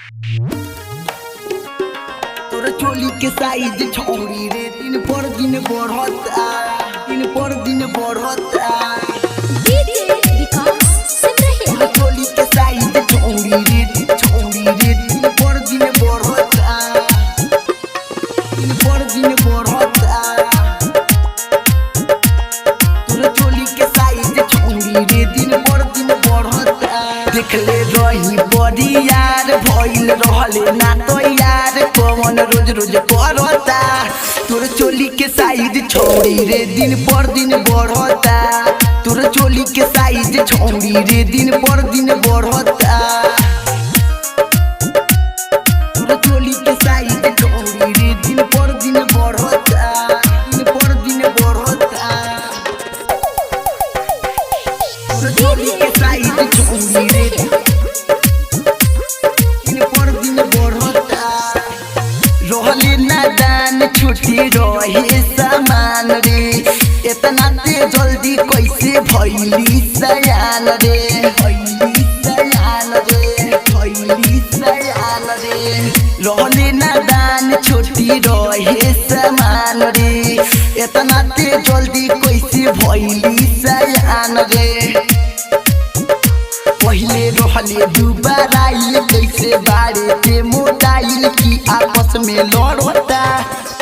तोर चोली के साइज छोड़ी रे दिन पर दिन बढ़ता, दिन पर दिन बढ़ता। तोर चोली के साइज छोड़ी रे दिन पर दिन बढ़ता, दिन पर दिन बढ़ता। तोर चोली के साइज छोड़ी रे दिन पर दिन बढ़ता। देखले रही बड़ी यार भइल रहले ना तो यार कौन रोज रोज करता। तोर चोली के साइज छोड़ी रे दिन पर दिन बढ़ता। तोर चोली के साइज छोड़ी रे दिन पर दिन बढ़ता। तोर चोली के साइज छोड़ी रे दिन पर दिन बढ़ता, दिन पर दिन बढ़ता। तोर चोली के साइज छोड़ी रे रहले नादान छुट्टी रहे सामान रे इतना ते जल्दी कैसे भइली सयान रे, भइली सयान रे, भइली सयान रे। रहले नादान छुट्टी रहे सामान रे इतना ते जल्दी कैसे भइली सयान रे। पहले रहले दुबाराइल कैसे बारे ते मोटाइल की आपस में लड़ता।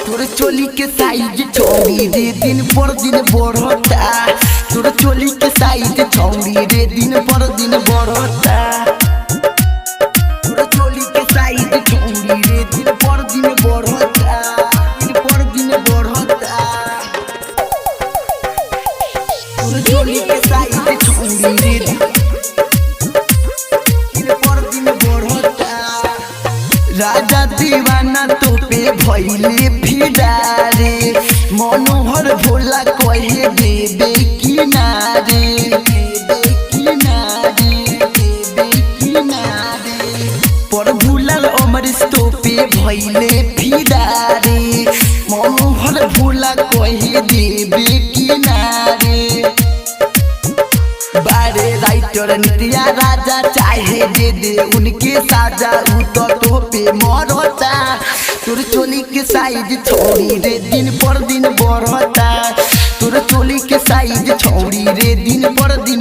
तोर चोली के साइज छोड़ी रे दिन पर दिन बढ़ता। तोर चोली के साइज छोड़ी रे दिन पर दिन बढ़ता। तोर चोली के साइज छोड़ी रे दिन पर दिन बढ़ता, दिन पर दिन बढ़ता। तोर चोली के साइज छोड़ी रे राजा दीवाना तो पे भइले फिरारे मनोहर भोला कहे देबे किनारे, देबे किनारे, देबे किनारे। पर भूलल अमरीश तो पे भइले फिरारे मनोहर भोला कहे देबे किनारे। बारे राइटर नित्या राजा चाहे दे दे उनके साजा उ तो पे मरता। तोर चोली के साइज छोड़ी रे दिन पर दिन बढ़ता। तोर चोली के साइज छोड़ी रे दिन पर दिन